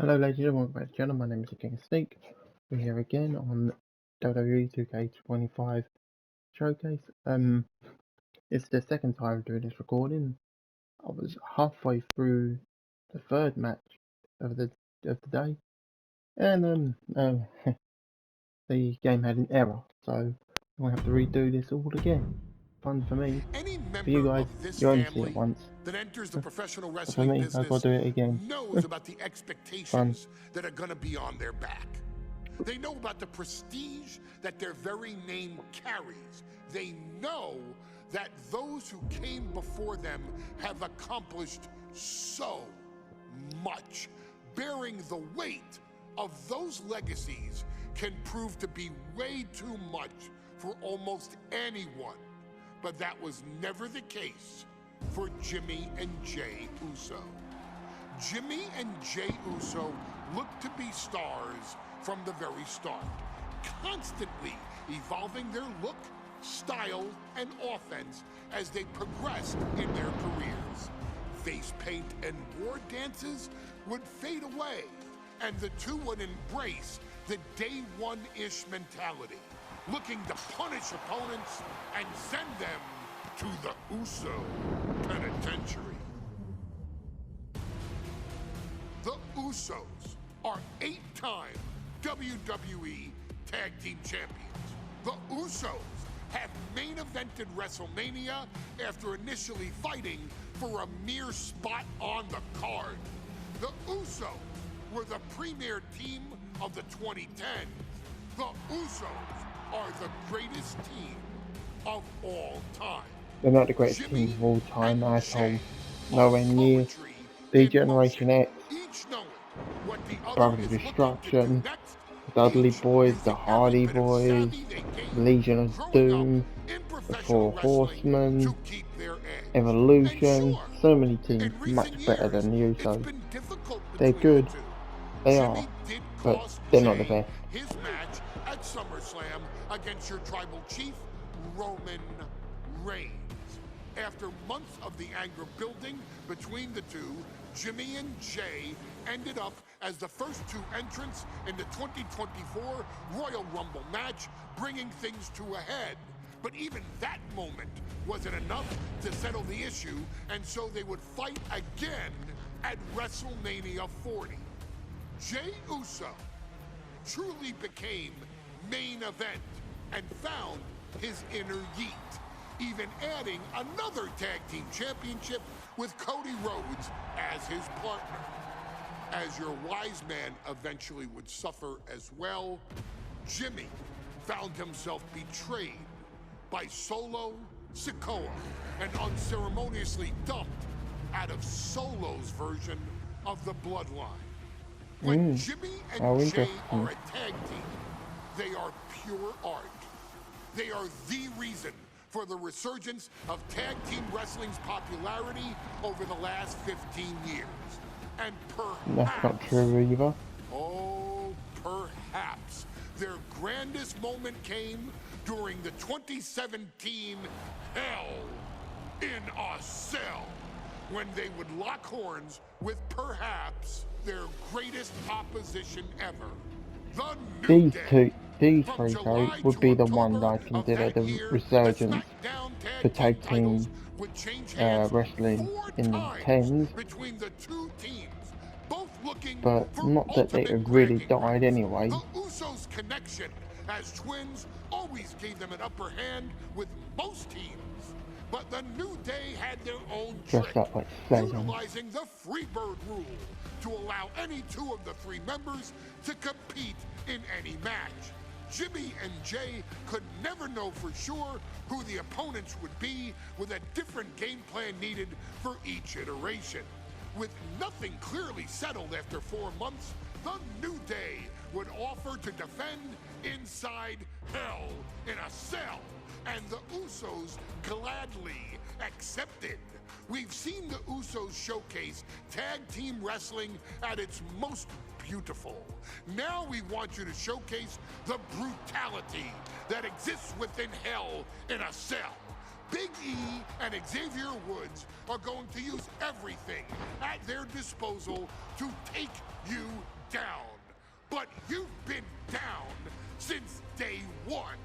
Hello, ladies and welcome back to the channel. My name is the King of Sneak. We're here again on WWE 2K25 Showcase. It's the second time doing this recording. I was halfway through the third match of the day, and the game had an error, so I'm gonna have to redo this all again. Fun for me. Any For you member guys, of this you only see it family once. that enters the professional But for wrestling me, I've got business to do it again. knows about the Fun. expectations that are going to be on their back. They know about the prestige that their very name carries. They know that those who came before them have accomplished so much. Bearing the weight of those legacies can prove to be way too much for almost anyone. But that was never the case for Jimmy and Jey Uso. Jimmy and Jey Uso looked to be stars from the very start, constantly evolving their look, style, and offense as they progressed in their careers. Face paint and war dances would fade away, and the two would embrace the day one-ish mentality, looking to punish opponents and send them to the Uso penitentiary. The Usos are 8-time WWE Tag Team Champions. The Usos have main evented WrestleMania after initially fighting for a mere spot on the card. The Usos were the premier team of the 2010s. The Usos are the greatest team of all time. They're not the greatest team of all time, asshole. Nowhere near the Generation X, Brothers of Destruction, the Dudley Boys, the Hardy Boys, Legion of Doom, the Four Horsemen, Evolution. So many teams much better than the Usos. They're good, they are, but they're not the best. His match at SummerSlam against your tribal chief, Roman Reigns. After months of the anger building between the two, Jimmy and Jey ended up as the first two entrants in the 2024 Royal Rumble match, bringing things to a head. But even that moment wasn't enough to settle the issue, and so they would fight again at WrestleMania 40. Jey Uso truly became main event and found his inner yeet, even adding another tag team championship with Cody Rhodes as his partner. As your wise man eventually would suffer as well, Jimmy found himself betrayed by Solo Sikoa and unceremoniously dumped out of Solo's version of the bloodline. When Jimmy and Jey are a tag team, they are pure art. They are the reason for the resurgence of tag team wrestling's popularity over the last 15 years. And perhaps, that's not true either. Oh, perhaps their grandest moment came during the 2017 Hell in a Cell, when they would lock horns with perhaps their greatest opposition ever. The New Day. These three would be the ones I consider the resurgence for tag team wrestling in the 10s, but not that they have really died anyway. The Usos' connection as twins always gave them an upper hand with most teams. But the New Day had their own trick, utilizing the Freebird rule to allow any two of the three members to compete in any match. Jimmy and Jey could never know for sure who the opponents would be, with a different game plan needed for each iteration. With nothing clearly settled after 4 months, the New Day would offer to defend inside Hell in a Cell, and the Usos gladly accepted. We've seen the Usos showcase tag team wrestling at its most beautiful. Now we want you to showcase the brutality that exists within Hell in a Cell. Big E and Xavier Woods are going to use everything at their disposal to take you down. But you've been down since day one.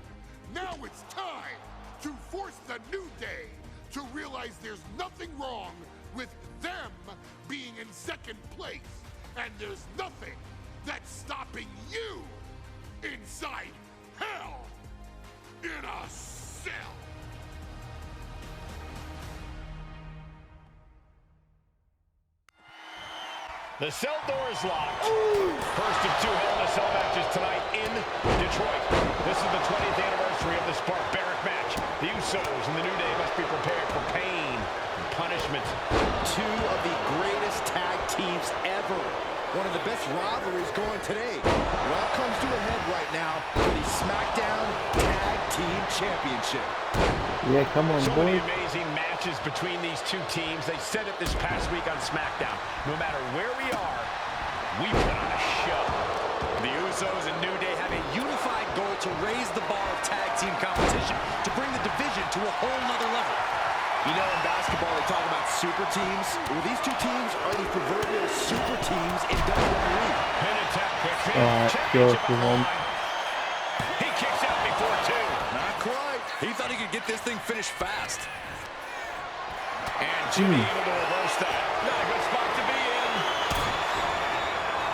Now it's time to force the New Day to realize there's nothing wrong with them being in second place. And there's nothing that's stopping you inside hell in a cell. The cell door is locked. First of two Hell in a Cell matches tonight in Detroit. This is the 20th anniversary of this barbaric match. The Usos and the New Day must be prepared for pain and punishment. Two of the greatest tag teams ever. One of the best rivalries going today. Well comes to a head right now for the SmackDown Tag Team Championship. Yeah, come on, so boys. many amazing matches between these two teams. They said it this past week on SmackDown. No matter where we are, we put on a show. The Usos and New Day have a unified goal to raise the bar of tag team competition, to bring the division to a whole nother level. You know, in basketball, they talk about super teams. Well, these two teams are the proverbial super teams in WWE. Pin attack, quick pin. Go for one. He kicks out before two. Not quite. He thought he could get this thing finished fast. And Jimmy able to reverse that. Not a good spot to be in.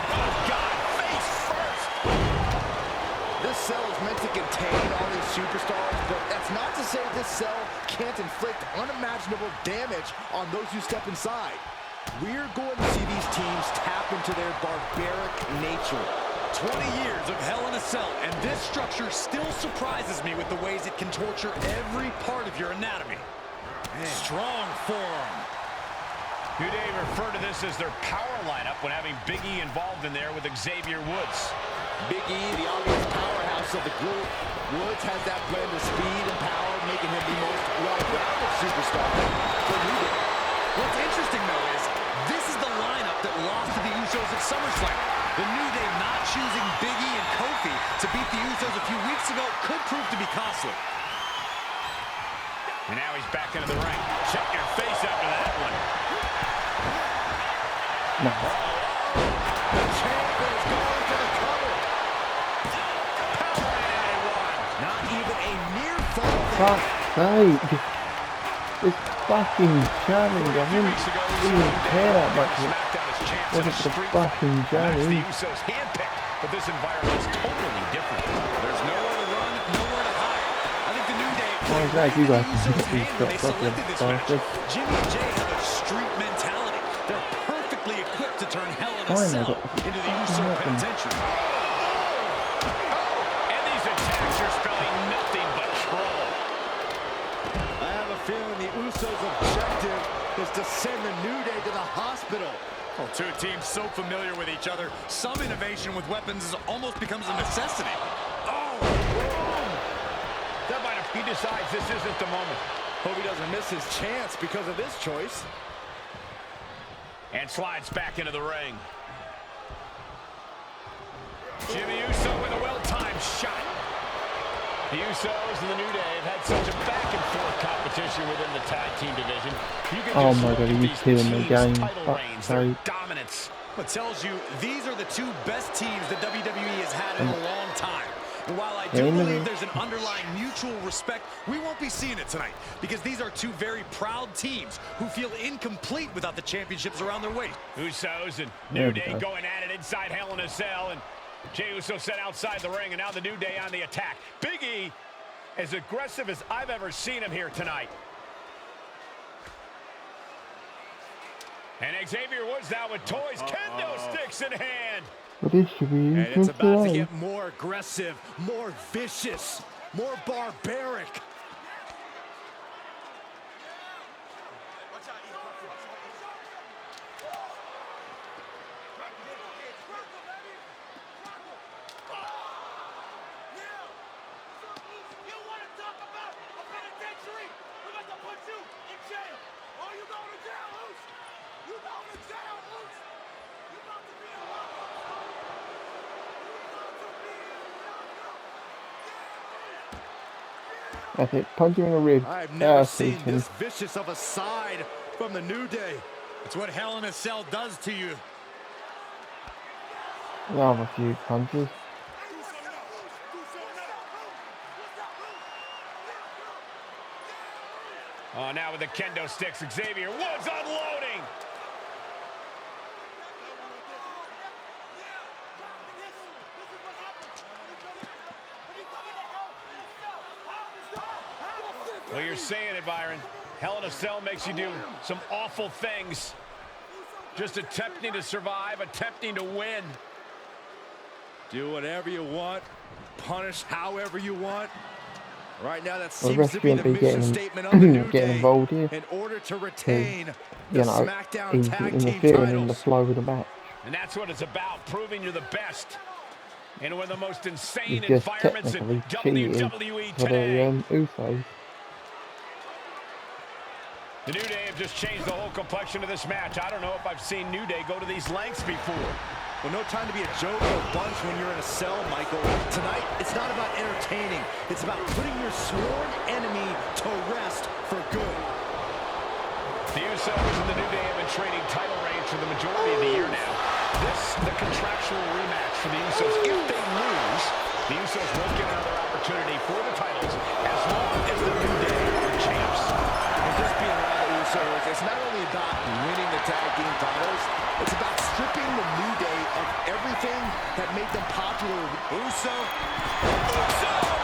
Oh, God, face first. This cell is meant to contain all these superstars, but that's not to say this cell can't inflict unimaginable damage on those who step inside. We're going to see these teams tap into their barbaric nature. 20 years of Hell in a Cell, and this structure still surprises me with the ways it can torture every part of your anatomy. Strong forearm. New Day refer to this as their power lineup when having Big E involved in there with Xavier Woods. Big E, the obvious powerhouse of the group. Woods has that blend of speed and power, making him the most well-rounded superstar for New Day. What's interesting, though, is this is the lineup that lost to the Usos at SummerSlam. The New Day not choosing Big E and Kofi to beat the Usos a few weeks ago could prove to be costly. And now he's back into the ring. Check your face after that one. No. The champion is going for the cover. Not even a near fall. Fuck's sake. This fucking challenge. I didn't even care that much. It wasn't for the fucking challenge. The Usos handpicked, but this environment is totally different. There's nowhere to run, nowhere to hide. I think the New Day Oh, glad you guys can get these shots up here. Jimmy and Jay have a street mentality. They're perfectly equipped to turn Hell in a Cell into the Uso penitentiary. And these attacks are spelling nothing but trouble. I have a feeling the Usos' objective is to send the New Day to the hospital. Well, two teams so familiar with each other, some innovation with weapons almost becomes a necessity. He decides this isn't the moment. Hope he doesn't miss his chance because of this choice. And slides back into the ring. Jimmy Uso with a well-timed shot. The Usos and the New Day have had such a back-and-forth competition within the tag team division. You can Oh my God, he's killing the game. Their dominance. It tells you these are the two best teams that WWE has had in a long time. And while I do believe there's an underlying mutual respect, we won't be seeing it tonight because these are two very proud teams who feel incomplete without the championships around their waist. Usos and New Day going at it inside Hell in a Cell, and Jey Uso set outside the ring, and now the New Day on the attack. Big E, as aggressive as I've ever seen him here tonight. And Xavier Woods now with toys, kendo sticks in hand. What is she being? And it's about to get more aggressive, more vicious, more barbaric. That's it. Punch him in the rib. I've never seen this vicious of a side from the New Day. It's what Hell in a Cell does to you. I'll have a few punches. Oh, now with the kendo sticks, Xavier Woods unloading. Well, you're saying it, Byron. Hell in a Cell makes you do some awful things. Just attempting to survive, attempting to win. Do whatever you want. Punish however you want. Right now, that Well, seems to be the mission statement of the New getting Day involved here. in order to retain the You know, SmackDown he's Tag Team interfering in the titles. flow of the match. And that's what it's about, proving you're the best. In one of the most insane He's just environments in technically cheated WWE for today. the Usos. The New Day have just changed the whole complexion of this match. I don't know if I've seen New Day go to these lengths before. Well, no time to be a joke or a bunch when you're in a cell, Michael. Tonight, it's not about entertaining. It's about putting your sworn enemy to rest for good. The Usos and the New Day have been trading title reigns for the majority of the year now. This, the contractual rematch for the Usos. If they lose, the Usos won't get another opportunity for the titles as long as the New Day are champs. And just being around the Usos, it's not only about winning the tag team titles, it's about stripping the New Day of everything that made them popular. Uso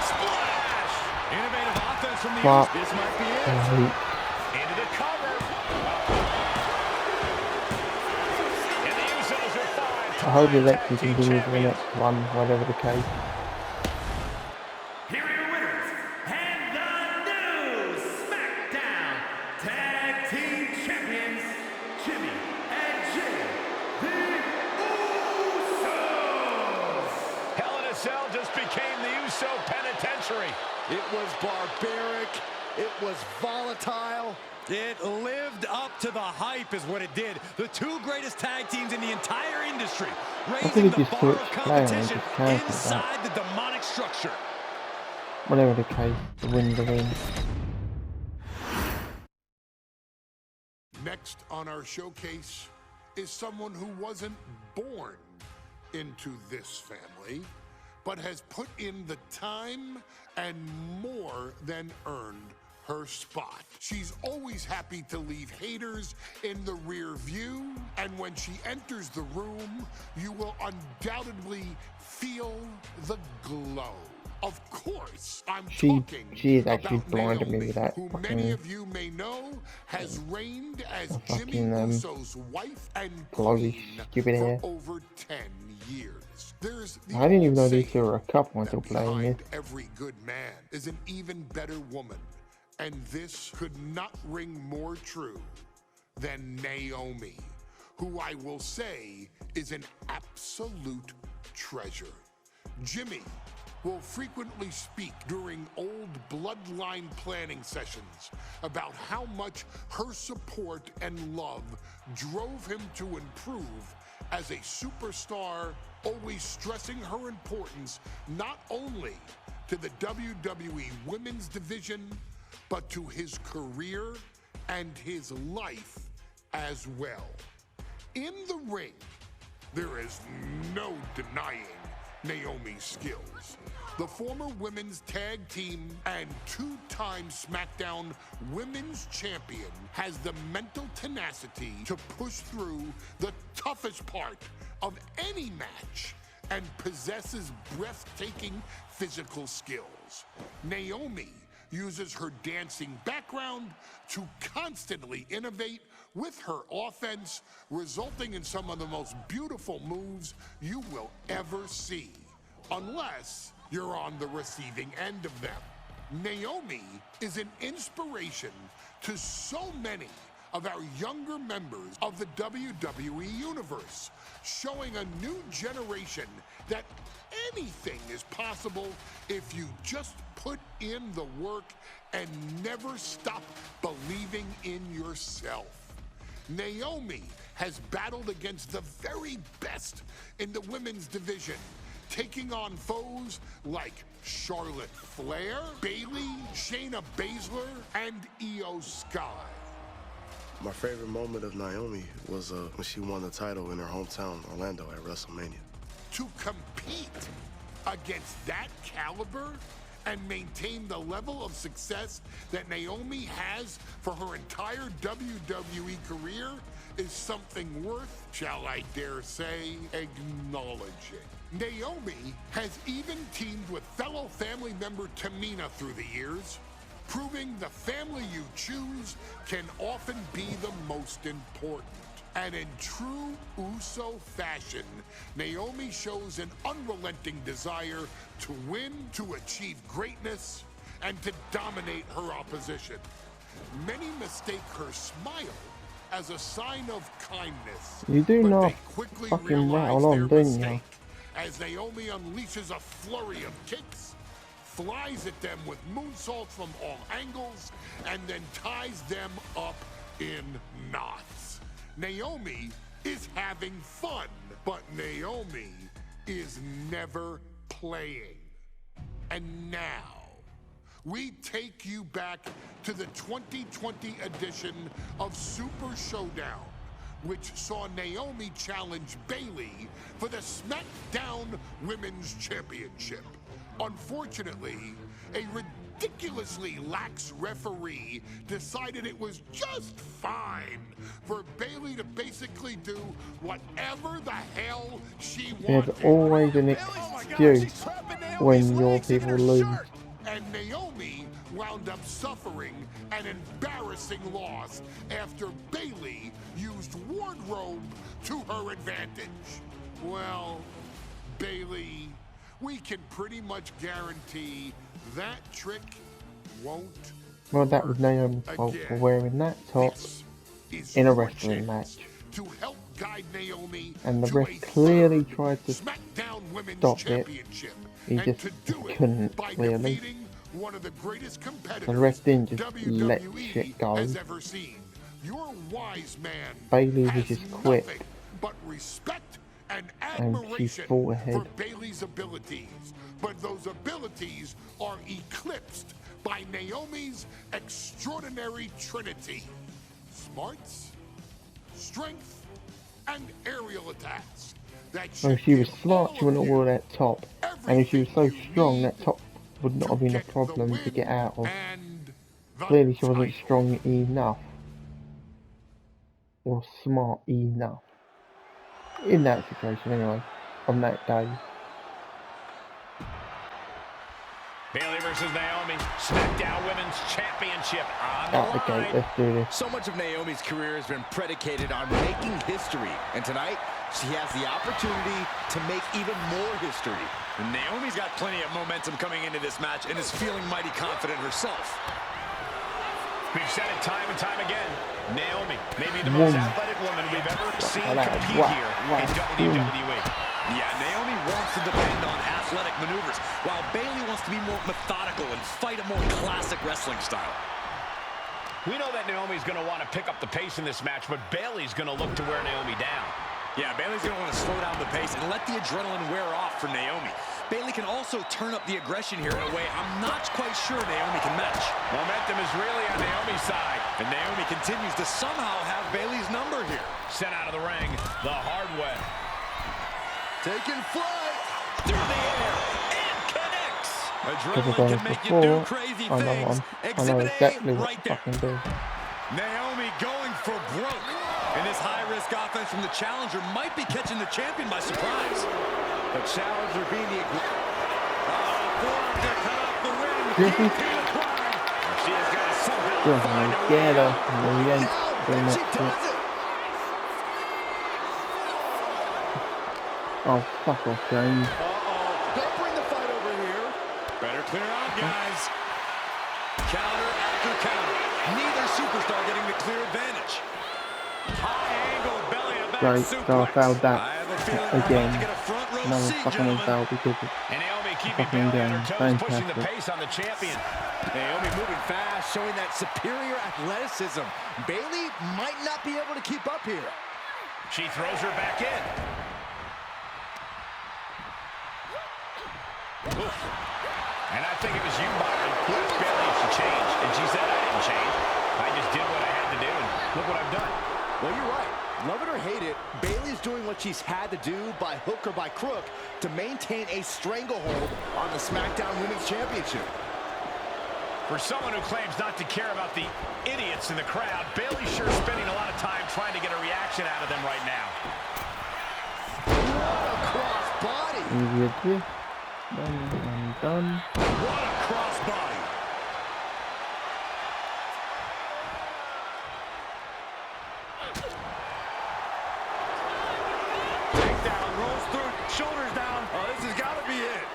splash! Innovative offense from the Usos. This might be it. Into the cover. And the Usos are fine. I hope he lets him continue for the next one, whatever the case. Here are your winners, and the new SmackDown Tag Team Champions, Jimmy and Jay, the Usos. Hell in a Cell just became the Uso penitentiary. It was barbaric. It was volatile. It lived up to the hype is what it did. The two greatest tag teams in the entire industry, raising the bar of competition inside the demonic structure. Whatever the case, the win's the win. Next on our showcase is someone who wasn't born into this family, but has put in the time and more than earned her spot. She's always happy to leave haters in the rear view, and when she enters the room, you will undoubtedly feel the glow. Of course, I'm talking she is actually about blinded me Naomi, with that who fucking many of you may know has reigned as Jimmy fucking, Uso's wife and glowy, queen stupid for hair. over 10 years. There's the I didn't even know old these two were a saying couple until that playing behind this. every good man is an even better woman, and this could not ring more true than Naomi, who I will say is an absolute treasure. Jimmy will frequently speak during old bloodline planning sessions about how much her support and love drove him to improve as a superstar, always stressing her importance not only to the WWE Women's Division, but to his career and his life as well. In the ring, there is no denying Naomi's skills. The former women's tag team and two-time SmackDown Women's Champion has the mental tenacity to push through the toughest part of any match and possesses breathtaking physical skills. Naomi uses her dancing background to constantly innovate with her offense, resulting in some of the most beautiful moves you will ever see, unless you're on the receiving end of them. Naomi is an inspiration to so many of our younger members of the WWE Universe, showing a new generation that anything is possible if you just put in the work and never stop believing in yourself. Naomi has battled against the very best in the women's division, taking on foes like Charlotte Flair, Bayley, Shayna Baszler, and Io Sky. My favorite moment of Naomi was when she won the title in her hometown, Orlando, at WrestleMania. to compete against that caliber and maintain the level of success that Naomi has for her entire WWE career is something worth, shall I dare say, acknowledging. Naomi has even teamed with fellow family member Tamina through the years, proving the family you choose can often be the most important. And in true Uso fashion, Naomi shows an unrelenting desire to win, to achieve greatness, and to dominate her opposition. Many mistake her smile as a sign of kindness. You do but not they quickly fucking realize rattle on, their don't you? mistake as Naomi unleashes a flurry of kicks, flies at them with moonsaults from all angles, and then ties them up in knots. Naomi is having fun, but Naomi is never playing. And now, we take you back to the 2020 edition of Super Showdown, which saw Naomi challenge Bayley for the SmackDown Women's Championship. Unfortunately, a ridiculously lax referee decided it was just fine for Bayley to basically do whatever the hell she wanted. There's always an excuse when your people lose. And Naomi wound up suffering an embarrassing loss after Bayley used wardrobe to her advantage. Well, Bayley, we can pretty much guarantee that trick won't. Well, that was Naomi's fault for wearing that top in a wrestling match. To help guide Naomi And the to ref a clearly third tried to SmackDown Women's stop it. Championship. He And just to do it couldn't, by clearly. defeating one of the greatest competitors The ref didn't just let WWE shit go. has ever seen. Your wise man Bayley was has just quick. nothing but respect and And she admiration fought ahead. for Bayley's abilities. But those abilities are eclipsed by Naomi's extraordinary trinity: smarts, strength, and aerial attacks. That Well, if should she was give smart, all she wouldn't of have worn you that top. And if she was so everything you strong, need that top would not have been a get the problem to win get out of. and the Clearly she wasn't title. strong enough. Or smart enough. In that situation anyway. On that day. Bayley versus Naomi, SmackDown Women's Championship on the Out the gate, line. let's do this. So much of Naomi's career has been predicated on making history, and tonight she has the opportunity to make even more history. And Naomi's got plenty of momentum coming into this match and is feeling mighty confident herself. We've said it time and time again. Naomi may be the most athletic woman we've ever seen compete here in WWE. Yeah, Naomi wants to depend on athletic maneuvers, while Bayley wants to be more methodical and fight a more classic wrestling style. We know that Naomi's going to want to pick up the pace in this match, but Bayley's going to look to wear Naomi down. Yeah, Bayley's going to want to slow down the pace and let the adrenaline wear off for Naomi. Bayley can also turn up the aggression here in a way I'm not quite sure Naomi can match. Momentum is really on Naomi's side. And Naomi continues to somehow have Bayley's number here. Sent out of the ring the hard way. Taking flight. Through the air. And connects. Because I've Adrenaline done can this make you do before. crazy I know things. I know Exhibit exactly A what right to there. fucking do. Naomi going for broke. And this high-risk offense from the challenger might be catching the champion by surprise. The challenger being the Forearm to cut off the win. Griffin. She is going to somehow Good, find a way get her. out. And then we ain't doing she that does shit. it. Oh, fuck off, James. Don't bring the fight over here. Better clear out, guys. Counter after counter. Neither superstar getting the clear advantage. High angle belly to back Right, so I suplex. failed that I have a feeling we're again. about to get a front row Another seat, fucking gentlemen. foul because of And Naomi keeping fucking Bayley on her game. toes, pushing the Fantastic. pace on the champion. Naomi moving fast, showing that superior athleticism. Bayley might not be able to keep up here. She throws her back in. Oof. And I think it was you, Byron, who asked Bayley if she changed. And she said, I didn't change. I just did what I had to do, and look what I've done. Well, you're right. Love it or hate it, Bayley's doing what she's had to do by hook or by crook to maintain a stranglehold on the SmackDown Women's Championship. For someone who claims not to care about the idiots in the crowd, Bayley's sure spending a lot of time trying to get a reaction out of them right now. What a cross body! Easier to done. What a cross body! Takedown, rolls through, shoulders down. Oh, this has got to be it.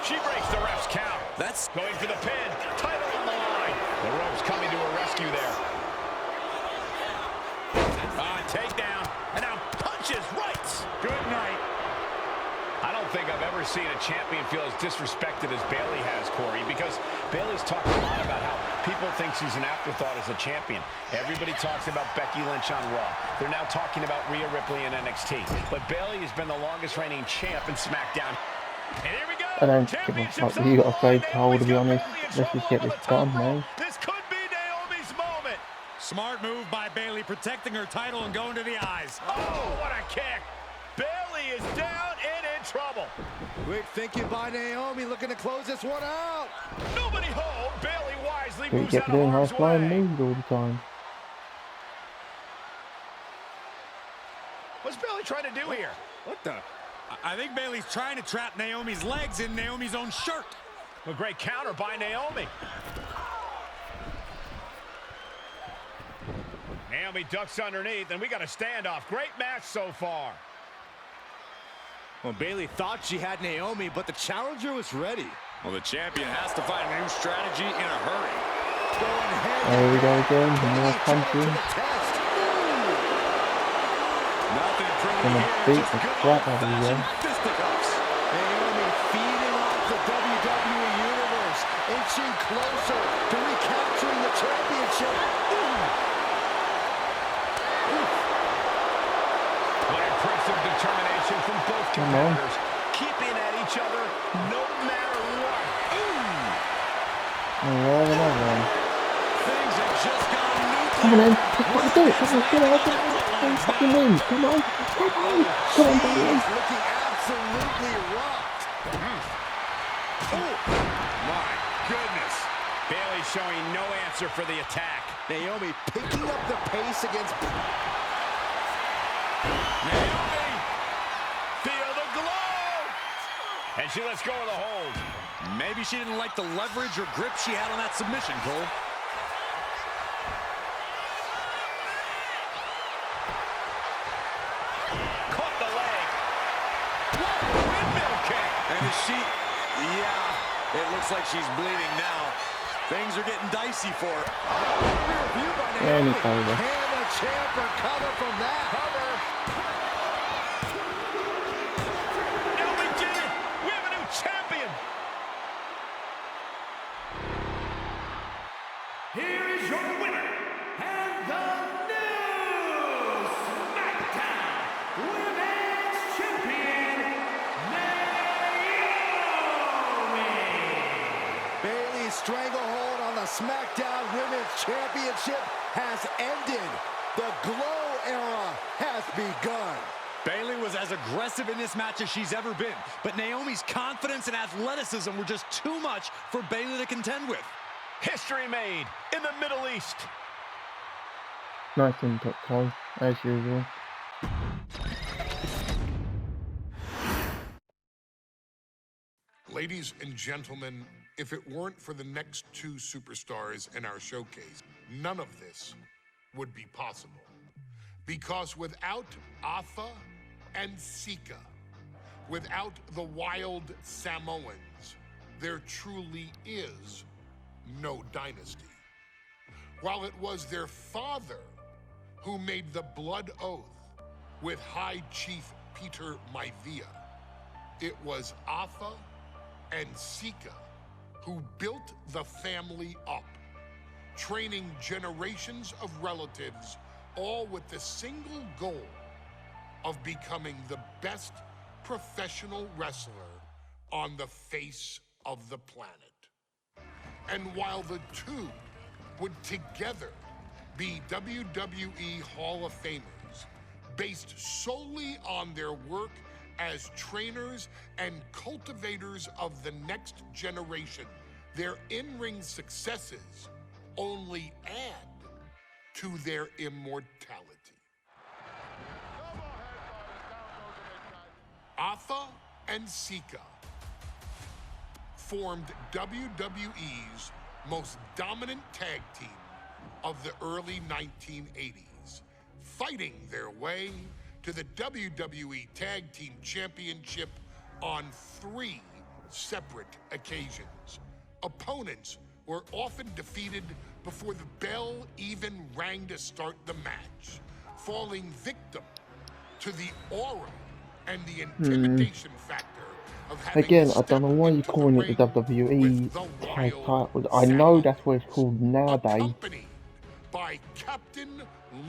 She breaks the ref's count. That's Going for the pin. Title on the line. The ropes coming to her rescue there. Takedown. And now punches right. Good night. I don't think I've ever seen a champion feel as disrespected as Bayley has, Corey, because Bayley's talked a lot about how people think she's an afterthought as a champion. Everybody talks about Becky Lynch on Raw. They're now talking about Rhea Ripley in NXT. But Bayley has been the longest reigning champ in SmackDown. And here we go. I don't give a fuck what you got to say, Cole, to be honest. Let's just get this done, man. This could be Naomi's moment. Smart move by Bayley, protecting her title and going to the eyes. Oh, what a kick. Bayley is down and in trouble. quick thinking by Naomi, looking to close this one out. Nobody home. Bayley wisely We moves kept out of doing harm's high-flying way. moves all the time. What's Bayley trying to do here? What the? I think Bayley's trying to trap Naomi's legs in Naomi's own shirt. A great counter by Naomi. Naomi ducks underneath, and we got a standoff. Great match so far. Well, Bayley thought she had Naomi, but the challenger was ready. Well, the champion has to find a new strategy in a hurry. Going head There we go again, more each other to punching. the test. Nothing pretty Gonna here, beat just the good crap out of you, old-fashioned yeah. fisticuffs. Naomi feeding off the WWE Universe, inching closer to recapturing the championship. What impressive determination from both Come on. competitors. Keeping at each other no matter what. And we're having another one. Things have just gone nuclear. Come on then, fucking do it, come on, get out, get out, fucking win, come on, come on, Bayley. He's looking absolutely rocked. Oh, my goodness. Bayley showing no answer for the attack. Naomi picking up the pace against... Naomi, feel the glow. And she lets go of the hold. Maybe she didn't like the leverage or grip she had on that submission, Cole. Caught the leg. Windmill kick. And is she... Yeah, it looks like she's bleeding now. Things are getting dicey for her. Rear view by Any Naomi. favor. Can the champ recover from that? Cover. Now we did it. We have a new champion. Here is your winner, and the new SmackDown Women's Champion, Naomi! Bayley's stranglehold on the SmackDown Women's Championship has ended. The Glow era has begun. Bayley was as aggressive in this match as she's ever been, but Naomi's confidence and athleticism were just too much for Bayley to contend with. History made in the Middle East. Nice input, Cole, as usual. Ladies and gentlemen, if it weren't for the next two superstars in our showcase, none of this would be possible. Because without Atha and Sika, without the wild Samoans, there truly is no dynasty. While it was their father who made the blood oath with High Chief Peter Maivia, it was Atha and Sika who built the family up, training generations of relatives, all with the single goal of becoming the best professional wrestler on the face of the planet. And while the two would together be WWE Hall of Famers, based solely on their work as trainers and cultivators of the next generation. Their in-ring successes only add to their immortality. Alpha and Sika formed WWE's most dominant tag team of the early 1980s, fighting their way to the WWE Tag Team Championship on 3 separate occasions. Opponents were often defeated before the bell even rang to start the match, falling victim to the aura and the intimidation factor of having Again, to I don't know why you're step calling into it the ring WWE with the tag Wild title. I know Samoans, that's what it's called nowadays, accompanied by Captain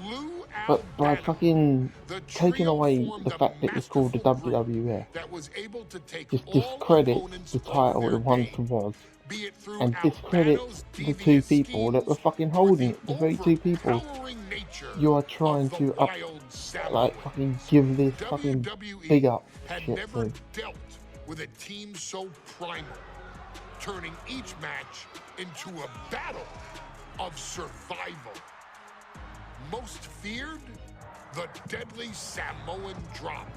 Lou but by Albano. fucking The taking trio away formed the a fact that it's called the masterful group WWF that was able to take just all discredits opponents the off title their it once game, was, be it through and discredits Albano's the 2 devious people that were schemes fucking or holding the it. The very 2 people overpowering nature you are of trying the to Wild like fucking Samoans. give this fucking big WWE up had shit never to. dealt with a team so primal, turning each match into a battle of survival. Most feared, the deadly Samoan drop,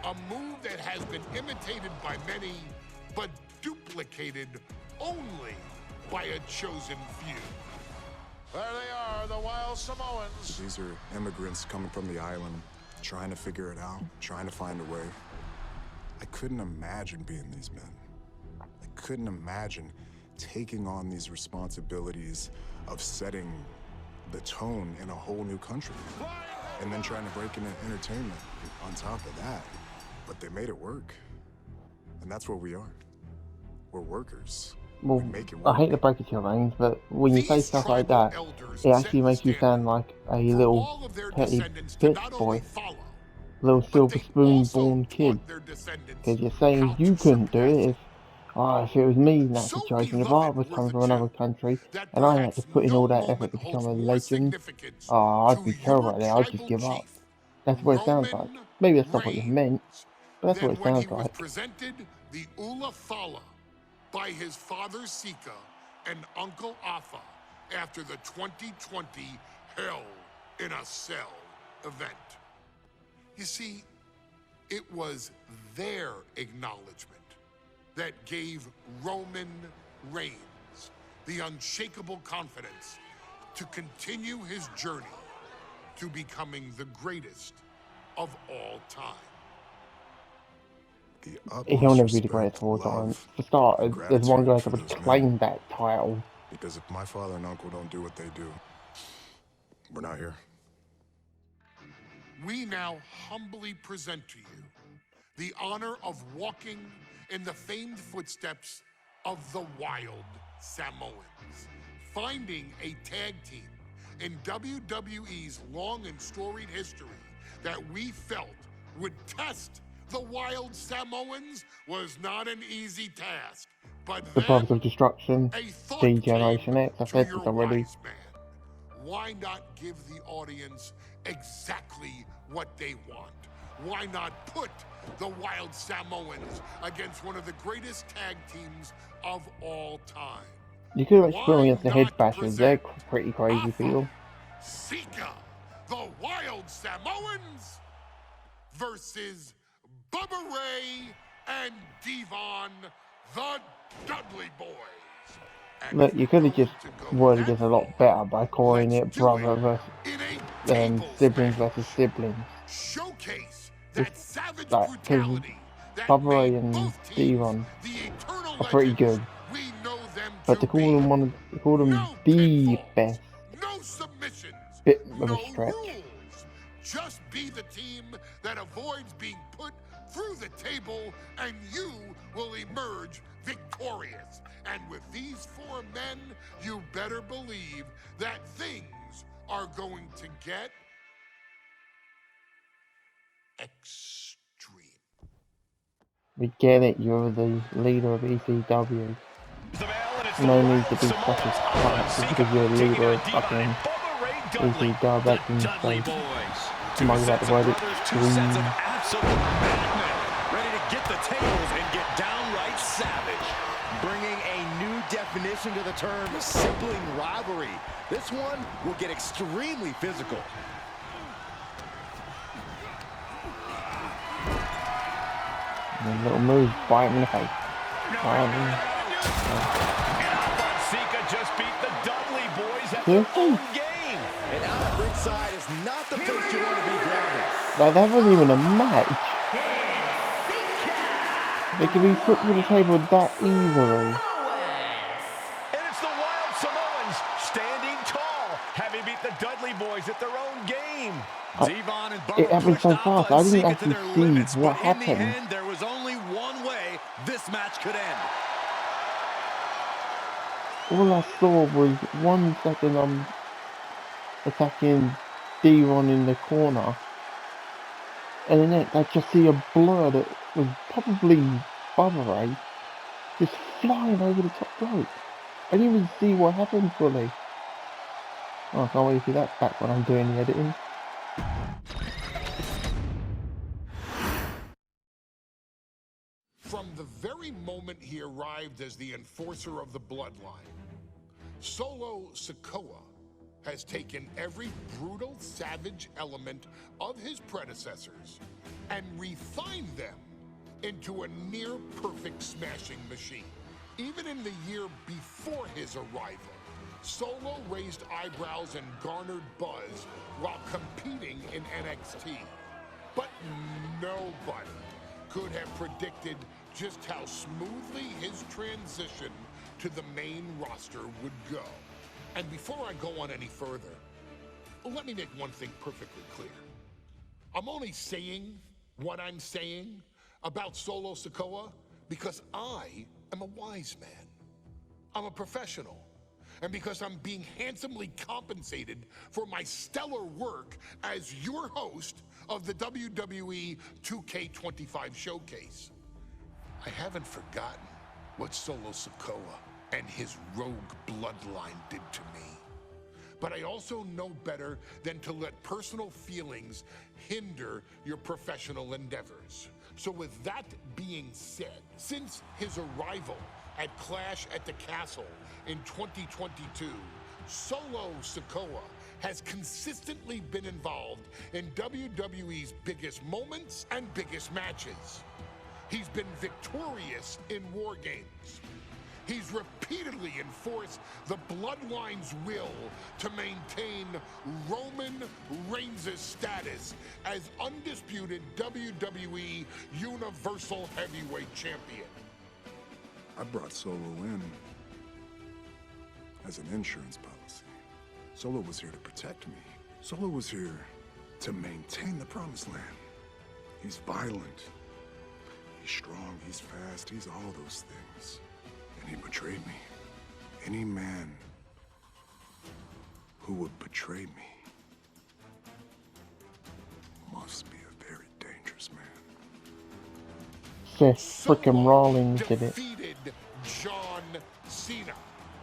a move that has been imitated by many, but duplicated only by a chosen few. There they are, the Wild Samoans. These are immigrants coming from the island, trying to figure it out, trying to find a way. I couldn't imagine being these men. I couldn't imagine taking on these responsibilities of setting the tone in a whole new country. And then trying to break into entertainment on top of that. But they made it work. And that's what we are. We're workers. Well, We make it I work. hate to break it to you, Reigns, but when you say These stuff like tribal that, elders it set actually the makes you sound standard like a for little all of their petty descendants to bitch not boy, only follow, little but silver they spoon also born kid. taught their descendants Because you're saying how you to couldn't do surpass it if it was me in that So situation, if I beloved was were coming the from another two country that and I had to perhaps put in no all that effort moment to become holds a more legend, significance I'd be to terrible your at it, I'd just tribal give up. chief, That's what it sounds like. Roman Maybe that's not what you Reigns, meant, but that's what than it when he sounds was like. presented the Ula Fala by his father Sika and Uncle Afa after the 2020 Hell in a Cell event. You see, it was their acknowledgement that gave Roman Reigns the unshakable confidence to continue his journey to becoming the greatest of all time. The He'll utmost never be the greatest respect, of all time. love, For starters, and there's one guy gratitude that for would those men. claim that title. Because if my father and uncle don't do what they do, we're not here. We now humbly present to you the honor of walking in the famed footsteps of the Wild Samoans, finding a tag team in WWE's long and storied history that we felt would test the Wild Samoans was not an easy task. But The Brothers then of Destruction, a thought the Generation came X, I've to said your this already. wise man. Why not give the audience exactly what they want? Why not put the Wild Samoans against one of the greatest tag teams of all time? You could have put them Why against the Head not Bashers, they're present pretty crazy Alpha, people. Sika, the Wild Samoans versus Bubba Ray and Devon, the Dudley Boys. And Look, if you you're could have going just to go worded that this a lot far, better by calling let's it do brother it versus in a tables siblings match. versus siblings. Showcase that It's savage like, because brutality that Bubba made Ray and both teams Devon the eternal are pretty legends good, we know them but to to call be. them No the pinfalls, best, no submissions, bit of a no stretch. rules. Just be the team that avoids being put through the table, and you will emerge victorious. And with these 4 men, you better believe that things are going to get extreme. We get it, you're the leader of ECW. No need to be such a cunt just because you're a leader of fucking ECW back in the States. Two Might have sets to of word it. brothers, two sets of absolute madmen, ready to get the tables and get downright savage. Bringing a new definition to the term sibling rivalry. This one will get extremely physical. A little move, bite him in the face. Sika just beat the Dudley boys at their own game. And out at ringside is not the place you want to be grounded. Like, that wasn't even a match. They can be put through the table that easily. And it's the Wild Samoans standing tall, having beat the Dudley boys at their own game. Devon and It Bubba happened pushed so Alpha fast, I and didn't Sika to actually their see limits, what but in the happened. end, there was only one way this match could end. All I saw was 1 second attacking Devon in the corner, and then I just see a blur that was probably Bubba Ray just flying over the top rope. I didn't even see what happened fully. Oh, I can't wait to see that back when I'm doing the editing. From the very moment he arrived as the enforcer of the bloodline, Solo Sikoa has taken every brutal, savage element of his predecessors and refined them into a near-perfect smashing machine. Even in the year before his arrival, Solo raised eyebrows and garnered buzz while competing in NXT. But nobody could have predicted just how smoothly his transition to the main roster would go. And before I go on any further, let me make one thing perfectly clear. I'm only saying what I'm saying about Solo Sikoa because I am a wise man. I'm a professional. And because I'm being handsomely compensated for my stellar work as your host of the WWE 2K25 showcase. I haven't forgotten what Solo Sikoa and his rogue bloodline did to me. But I also know better than to let personal feelings hinder your professional endeavors. So with that being said, since his arrival at Clash at the Castle in 2022, Solo Sikoa has consistently been involved in WWE's biggest moments and biggest matches. He's been victorious in War Games. He's repeatedly enforced the Bloodline's will to maintain Roman Reigns' status as undisputed WWE Universal Heavyweight Champion. I brought Solo in as an insurance policy. Solo was here to protect me. Solo was here to maintain the promised land. He's violent. He's strong, he's fast, he's all those things. And he betrayed me. Any man who would betray me must be a very dangerous man. Seth frickin' Rollins did it. Defeated John Cena.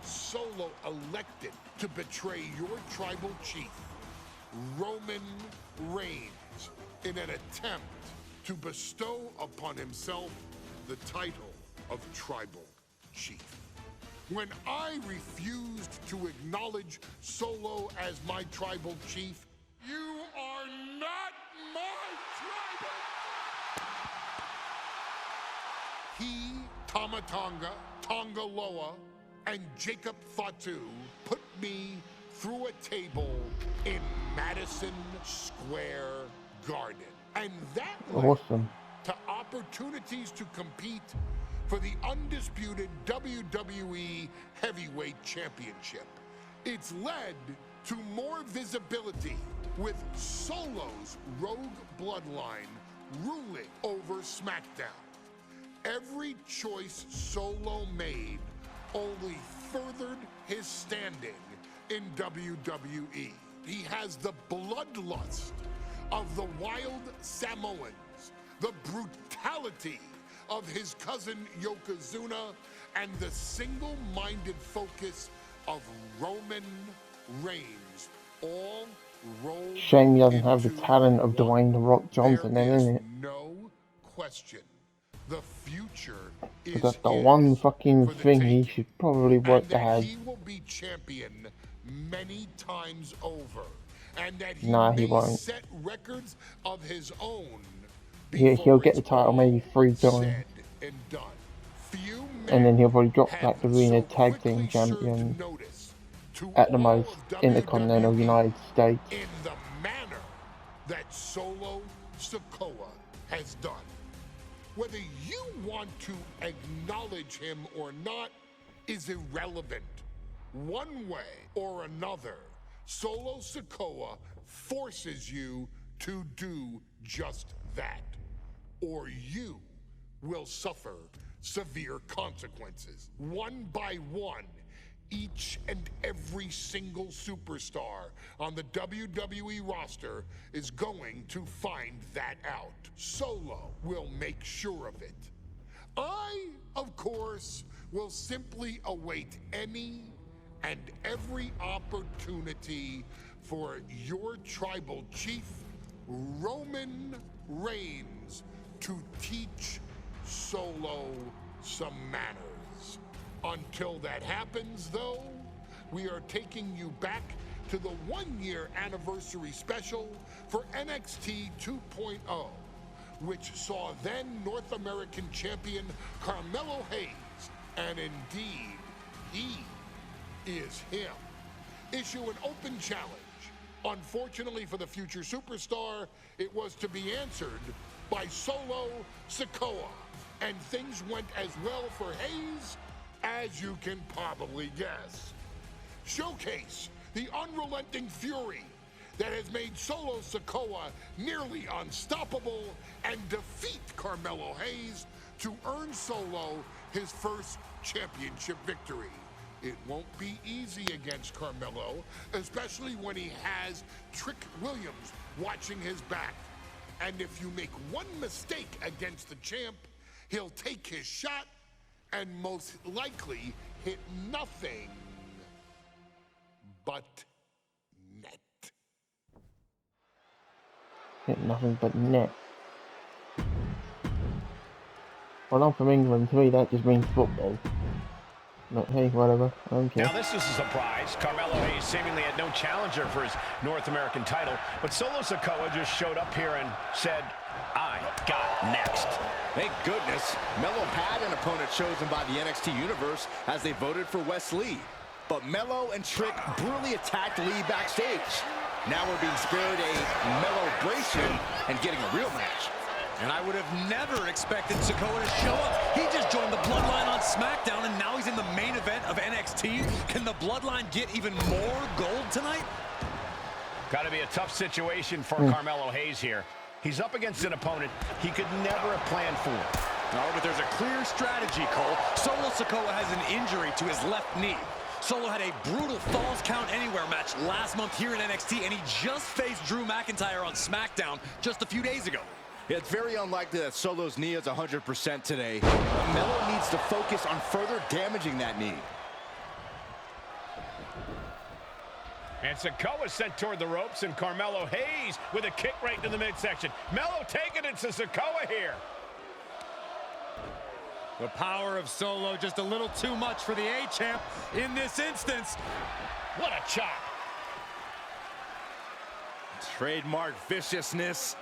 Solo elected to betray your tribal chief, Roman Reigns, in an attempt to bestow upon himself the title of tribal chief. When I refused to acknowledge Solo as my tribal chief, you are not my tribal. He, Tama Tonga, Tonga Loa, and Jacob Fatu put me through a table in Madison Square Garden. And that led Awesome. to opportunities to compete for the undisputed WWE Heavyweight Championship. It's led to more visibility with Solo's rogue bloodline ruling over SmackDown. Every choice Solo made only furthered his standing in WWE. He has the bloodlust of the wild Samoans, the brutality of his cousin Yokozuna, and the single-minded focus of Roman Reigns, all rolled Shame he doesn't have the into talent of one. Dwayne "The Rock" Johnson, There then, is isn't it? no question. The future Because is that's the his one fucking for the thing he taking, should probably work and to that have. he will be champion many times over, and that he Nah, he may won't. set records of his own He'll before get it's the title all maybe 3 times. said and done. Few And then men he'll probably drop have back to being so a tag quickly team champion served notice to at the all most of in the continental WWE United States. in the manner that Solo Sikoa has done. Whether you want to acknowledge him or not is irrelevant. One way or another, Solo Sikoa forces you to do just that, or you will suffer severe consequences. One by one, each and every single superstar on the WWE roster is going to find that out. Solo will make sure of it. I, of course, will simply await any and every opportunity for your tribal chief, Roman Reigns, to teach Solo some manners. Until that happens, though, we are taking you back to the 1-year anniversary special for NXT 2.0, which saw then North American champion Carmelo Hayes, and indeed, he is him, issue an open challenge. Unfortunately for the future superstar, it was to be answered by Solo Sikoa, and things went as well for Hayes as you can probably guess. Showcase the unrelenting fury that has made Solo Sikoa nearly unstoppable, and defeat Carmelo Hayes to earn Solo his first championship victory. It won't be easy against Carmelo, especially when he has Trick Williams watching his back. And if you make one mistake against the champ, he'll take his shot and most likely hit nothing but net. Hit nothing but net. Well, I'm from England, to me that just means football. But hey, whatever, I don't care. Now this is a surprise. Carmelo Hayes seemingly had no challenger for his North American title, but Solo Sikoa just showed up here and said, I got next. Thank goodness, Melo had an opponent chosen by the NXT Universe as they voted for Wes Lee. But Melo and Trick brutally attacked Lee backstage. Now we're being spared a Melo-bration and getting a real match. And I would have never expected Sikoa to show up. He just joined the Bloodline on SmackDown, and now he's in the main event of NXT. Can the Bloodline get even more gold tonight? Got to be a tough situation for Carmelo Hayes here. He's up against an opponent he could never have planned for. No, but there's a clear strategy, Cole. Solo Sikoa has an injury to his left knee. Solo had a brutal Falls Count Anywhere match last month here in NXT, and he just faced Drew McIntyre on SmackDown just a few days ago. Yeah, it's very unlikely that Solo's knee is 100% today. Melo needs to focus on further damaging that knee. And Sikoa sent toward the ropes, and Carmelo Hayes with a kick right to the midsection. Melo taking it to Sikoa here. The power of Solo just a little too much for the A-Champ in this instance. What a chop. Trademark viciousness.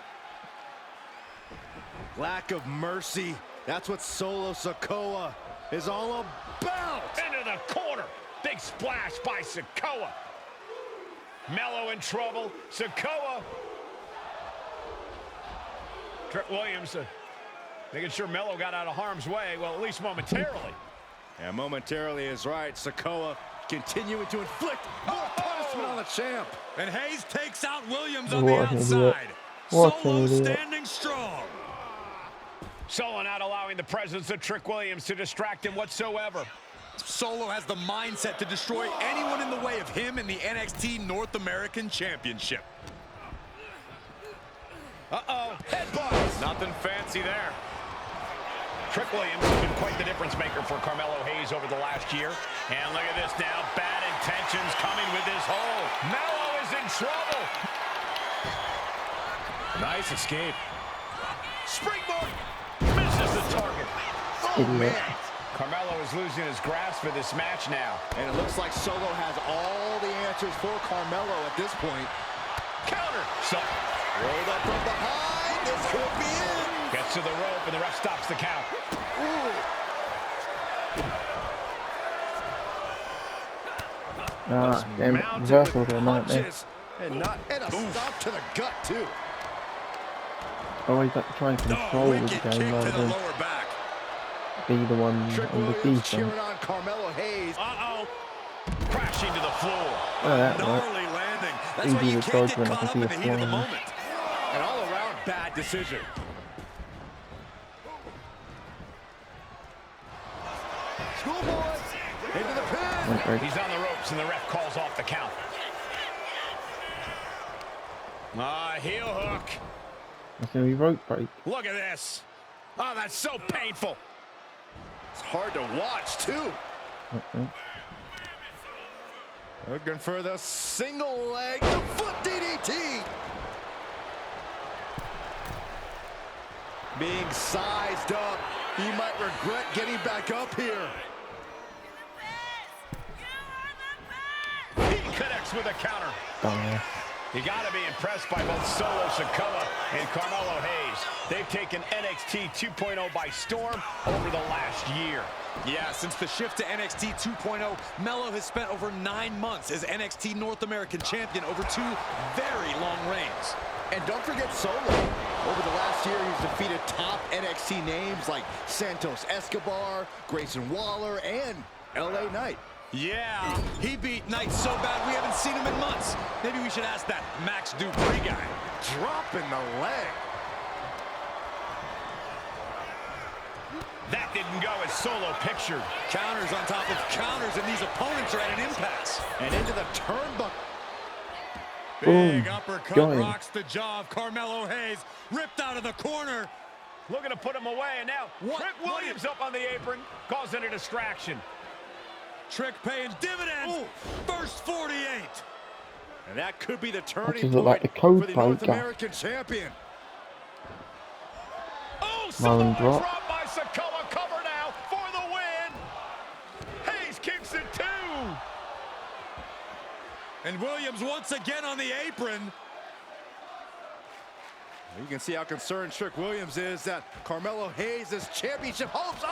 Lack of mercy. That's what Solo Sikoa is all about. Into the corner. Big splash by Sikoa. Melo in trouble. Sikoa. Trick Williams making sure Melo got out of harm's way. Well, at least momentarily. And momentarily is right. Sikoa continuing to inflict more punishment on the champ. And Hayes takes out Williams on What the an outside. What an Solo idiot. standing strong. Solo not allowing the presence of Trick Williams to distract him whatsoever. Solo has the mindset to destroy anyone in the way of him in the NXT North American Championship. Uh-oh, headbutt. Nothing fancy there. Trick Williams has been quite the difference maker for Carmelo Hayes over the last year. And look at this now, bad intentions coming with this hole. Melo is in trouble. Nice escape. Springboard. Misses the target. Oh, man. Carmelo is losing his grasp of this match now. And it looks like Solo has all the answers for Carmelo at this point. Counter. So Rolled up from behind. This could be it. gets to the rope, and the ref stops the count. Damn it. Reversal there, nightmare. And a stop to the gut, too. Always like to try and control the Wicked game kick rather to the than lower back. be the one Trick on the Williams cheering defense. on Carmelo Hayes. Uh-oh. Crashing to the floor. Oh, that worked. Gnarly landing. That's why Easy you to can't dodge get when I caught up can in see the it heat of the flying. moment. An all-around bad decision. Schoolboy into the pin. Went right. He's on the ropes, and the ref calls off the count. Heel hook. That's gonna be rope break. Look at this. Oh, that's so painful. It's hard to watch, too. Looking for the single leg, the foot DDT. Being sized up, he might regret getting back up here. He connects with a counter. Dumbass. You got to be impressed by both Solo Sikoa and Carmelo Hayes. They've taken NXT 2.0 by storm over the last year. Yeah, since the shift to NXT 2.0, Melo has spent over 9 months as NXT North American Champion over 2 very long reigns. And don't forget Solo. Over the last year, he's defeated top NXT names like Santos Escobar, Grayson Waller, and LA Knight. Yeah, he beat Knight so bad we haven't seen him in months. Maybe we should ask that Max Dupree guy. Dropping the leg. That didn't go as Solo pictured. Counters on top of counters, and these opponents are at an impasse. And into the turnbuckle. Big Boom. uppercut Going. rocks the jaw of Carmelo Hayes. Ripped out of the corner. Looking to put him away, and now What? Trick Williams up on the apron, causing a distraction. Trick paying dividends. Ooh. First 48. And that could be the That turning just looked point like the code for the North breaker. American champion. Oh, Marlon Samoan drop. drop by Sikoa. Cover now for the win. Hayes kicks it too. And Williams once again on the apron. You can see how concerned Trick Williams is that Carmelo Hayes' championship hopes,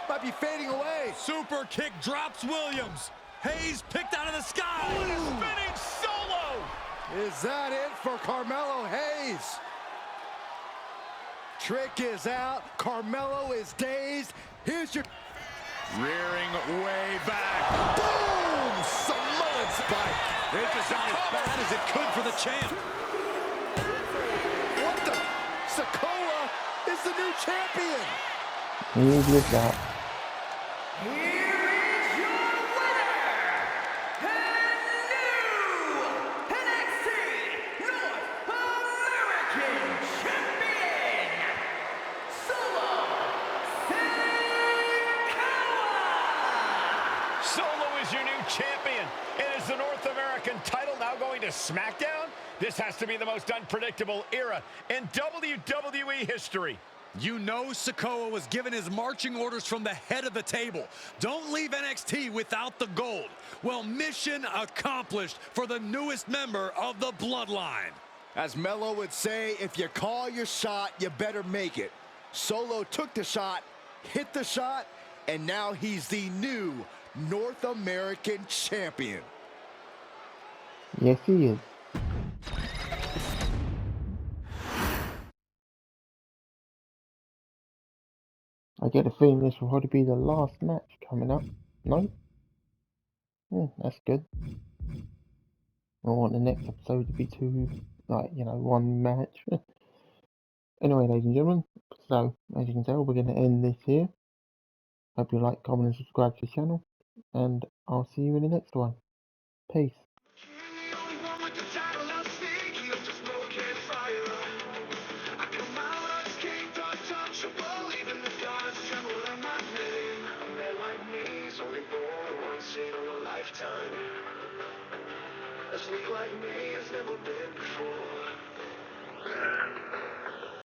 might be fading away. Super kick drops Williams. Hayes picked out of the sky. Spinning Solo. Is that it for Carmelo Hayes? Trick is out. Carmelo is dazed. Here's your Rearing way back. boom! Samoan spike. It just not as bad as it could for the champ. What the? Sikoa is the new champion. Who did that? Here is your winner, and new NXT North American Champion, Solo Sikoa! Solo is your new champion. And is the North American title now going to SmackDown? This has to be the most unpredictable era in WWE history. You know Sikoa was given his marching orders from the head of the table. Don't leave NXT without the gold. Well, mission accomplished for the newest member of the bloodline. As Melo would say, if you call your shot, you better make it. Solo took the shot, hit the shot, and now he's the new North American champion. Yes, he is. I get a feeling this will probably be the last match coming up. No? That's good. I want the next episode to be one match. Anyway, ladies and gentlemen, so as you can tell, we're going to end this here. Hope you like, comment, and subscribe to the channel, and I'll see you in the next one. Peace. A sneak like me has never been